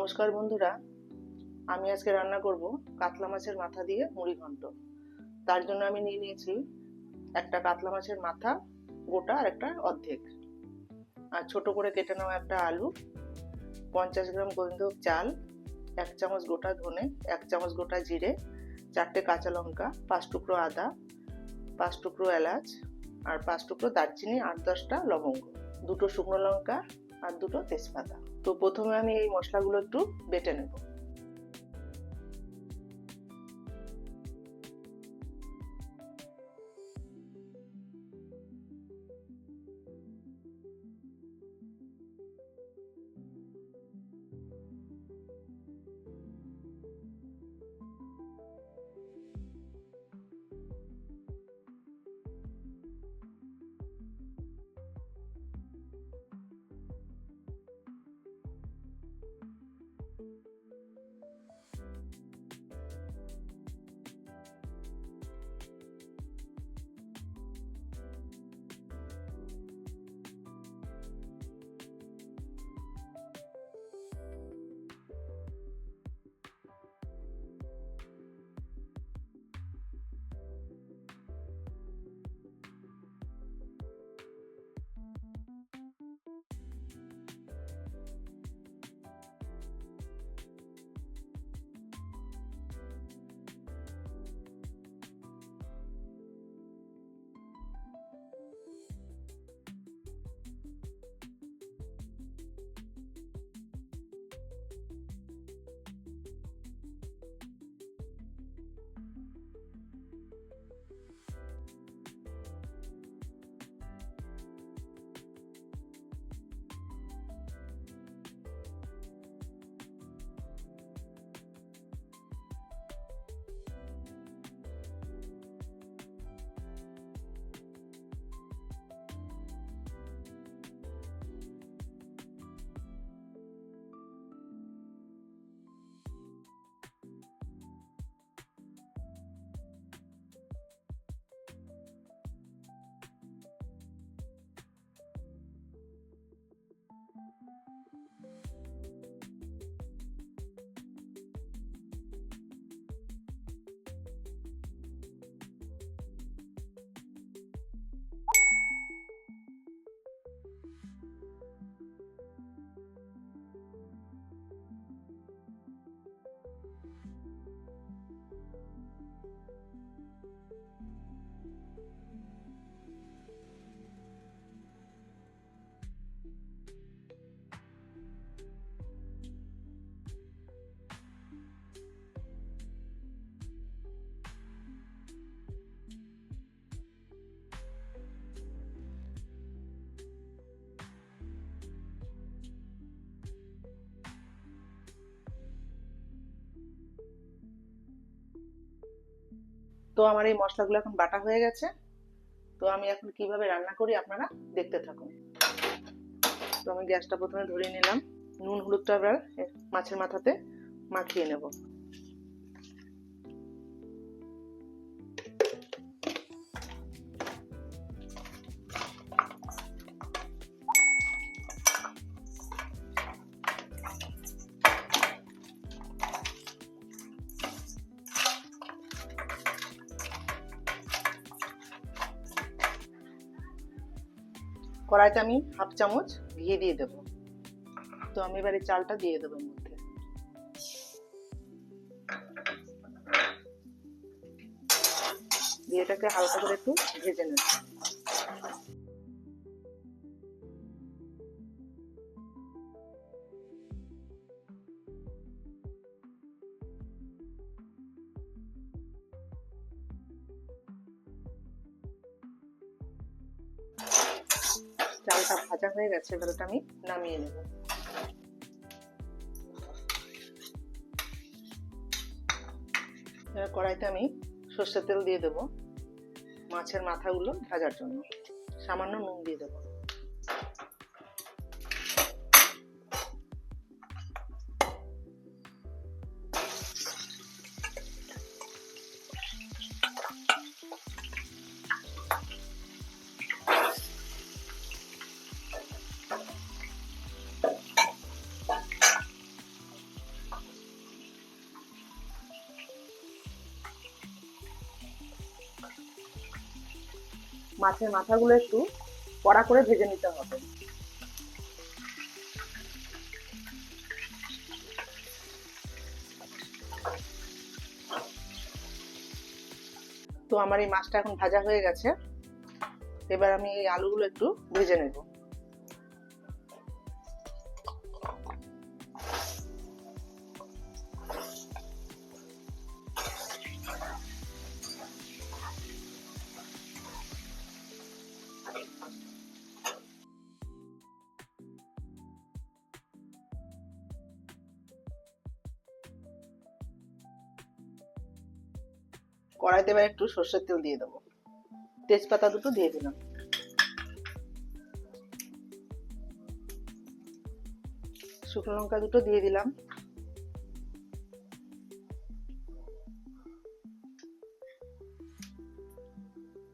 নমস্কার বন্ধুরা, আমি আজকে রান্না করব কাতলা মাছের মাথা দিয়ে মুড়ি ঘন্ট। তার জন্য আমি নিয়ে নিয়েছি একটা কাতলা মাছের মাথা গোটা আর একটা অর্ধেক, আর ছোট করে কেটে নেওয়া একটা আলু, 50 গ্রাম গোবিন্দভোগ চাল, 1 চামচ গোটা ধনে, 1 চামচ গোটা জিরে, 4টে কাঁচা লঙ্কা, 5 টুকরো আদা, 5 টুকরো এলাচ আর 5 টুকরো দারচিনি, 8-10টা লবঙ্গ, 2টো শুকনো লঙ্কা আর 2টো তেজপাতা। তো প্রথমে আমি এই মশলাগুলো একটু বেটে নেব। তো আমার এই মশলাগুলো এখন বাটা হয়ে গেছে। তো আমি এখন কিভাবে রান্না করি আপনারা দেখতে থাকুন। তো আমি গ্যাসটা প্রথমে ধরিয়ে নিলাম, নুন হলুদটা এবার মাছের মাথাতে মাখিয়ে নেব। কড়াইতে আমি 1/2 চামচ ঘি দিয়ে দেবো। তো আমি এবারে চালটা দিয়ে দেবো এর মধ্যে। দিয়ে এটাকে হালকা করে একটু ভেজে নেব। চালটা ভাজা হয়ে গেছে, এবার ওটা আমি নামিয়ে নেব। এবার কড়াইতে আমি সর্ষের তেল দিয়ে দেবো মাছের মাথাগুলো ভাজার জন্য। সামান্য নুন দিয়ে দেবো। মাছের মাথাগুলো একটু কড়া করে ভেজে নিতে হবে। তো আমার এই মাছটা এখন ভাজা হয়ে গেছে। এবার আমি এই আলুগুলো একটু ভেজে নেব। কড়াইতে এবার একটু সর্ষের তেল দিয়ে দেবো, তেজপাতা দুটো দিয়ে দিলাম, শুকনো লঙ্কা দুটো দিয়ে দিলাম,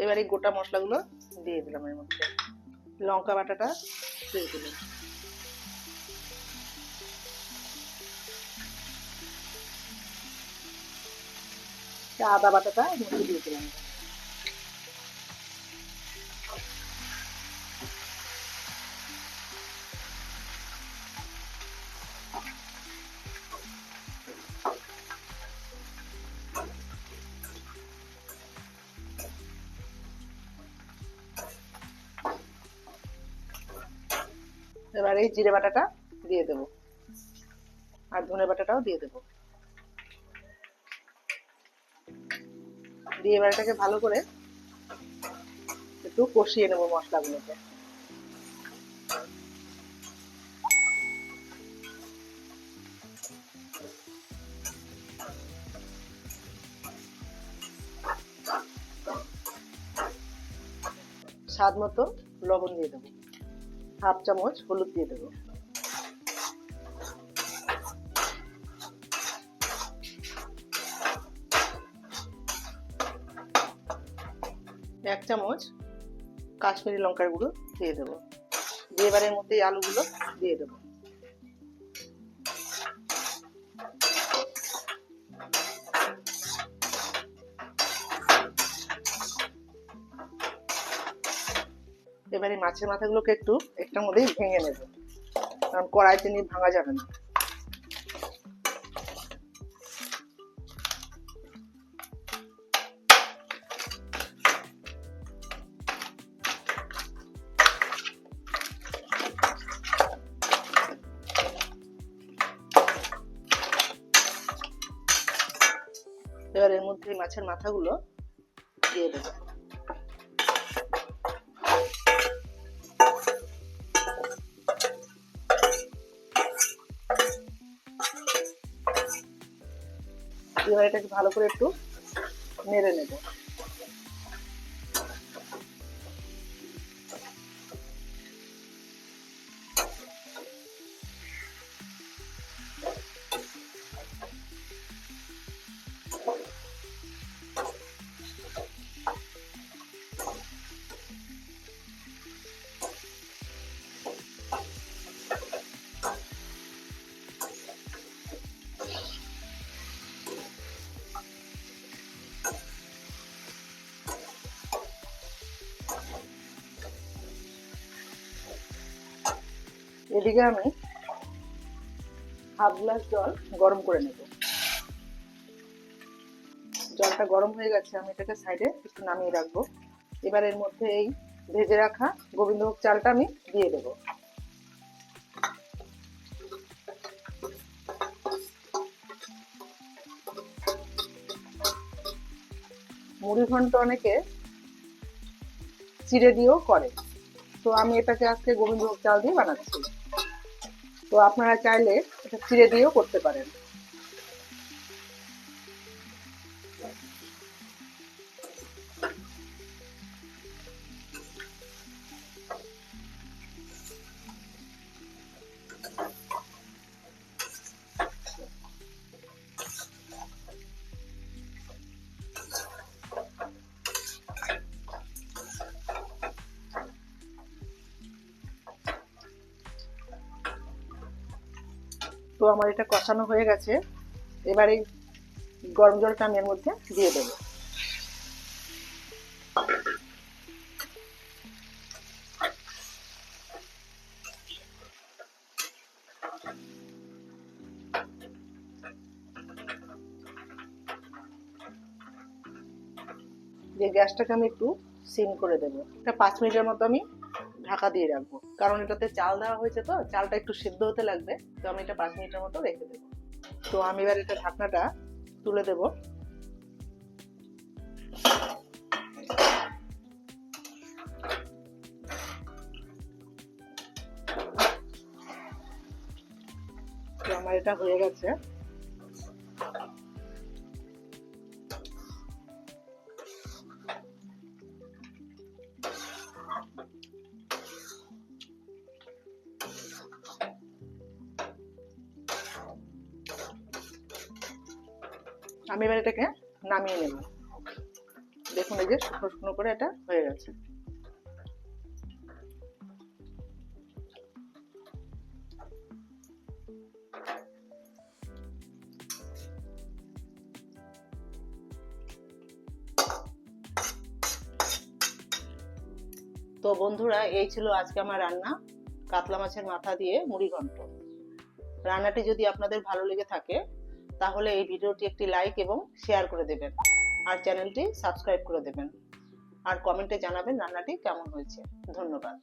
এবার এই গোটা মশলাগুলো দিয়ে দিলাম এর মধ্যে, লঙ্কা বাটাটা দিয়ে দিলাম, আদা বাটাটা এর মধ্যে দিয়ে দিলাম। এবার এই জিরে বাটাটা দিয়ে দেবো আর ধনে বাটাটাও দিয়ে দেবো, দিয়ে এবার এটাকে ভালো করে একটু কষিয়ে নেবো মশলাগুলোকে। স্বাদ মতো লবণ দিয়ে দেবো, হাফ চামচ হলুদ দিয়ে দেবো, এক চামচ কাশ্মীরি লঙ্কার গুঁড়ো দিয়ে দেবো, দিয়ে এবার এর মধ্যে আলুগুলো দিয়ে দেবো, এবারে মাছের মাথাগুলোকে একটু একটার মধ্যেই ভেঙে নেব, কারণ কড়াইতে নিয়ে ভাঙা যাবে না। এবার এর মধ্যে মাছের মাথাগুলো দিয়ে দেবো, এবার এটাকে ভালো করে একটু নেড়ে নেব। এদিকে আমি হাফ গ্লাস জল গরম করে নেব। জলটা গরম হয়ে গেছে, আমি এটাকে সাইডে একটু নামিয়ে রাখবো। এবার এর মধ্যে এই ভেজে রাখা গোবিন্দভোগ চালটা আমি দিয়ে দেবো। মুড়ি ঘন্ট অনেকে চিড়ে দিয়েও করে, তো আমি এটাকে আজকে গোবিন্দভোগ চাল দিয়ে বানাচ্ছি। তো আপনারা চাইলে এটা চিড়ে দিয়েও করতে পারেন। তো আমার এটা কষানো হয়ে গেছে, এবারে গরম জলটা আমি এর মধ্যে দিয়ে দেবো। যে গ্যাসটাকে আমি একটু সিম করে দেবো। এটা 5 মিনিটের মতো আমি ঢাকা দিয়ে রাখবো, কারণ এটাতে চাল দেওয়া হয়েছে, তো চালটা একটু সিদ্ধ হতে লাগবে। তো আমি এটা 5 মিনিটের মতো রেখে দেবো। তো আমি এবার এটা ঢাকনাটা তুলে দেবো। তো আমার এটা হয়ে গেছে। আমি এবার এটাকে নামিয়ে নেব। দেখুন এই যে শুকনো শুকনো করে এটা হয়ে গেছে। তো বন্ধুরা, এই ছিল আজকে আমার রান্না, কাতলা মাছের মাথা দিয়ে মুড়ি ঘন্ট। রান্নাটি যদি আপনাদের ভালো লেগে থাকে তাহলে এই ভিডিওটি একটি লাইক এবং শেয়ার করে দেবেন, আর চ্যানেলটি সাবস্ক্রাইব করে দেবেন, আর কমেন্টে জানাবেন রান্নাটি কেমন হয়েছে। ধন্যবাদ।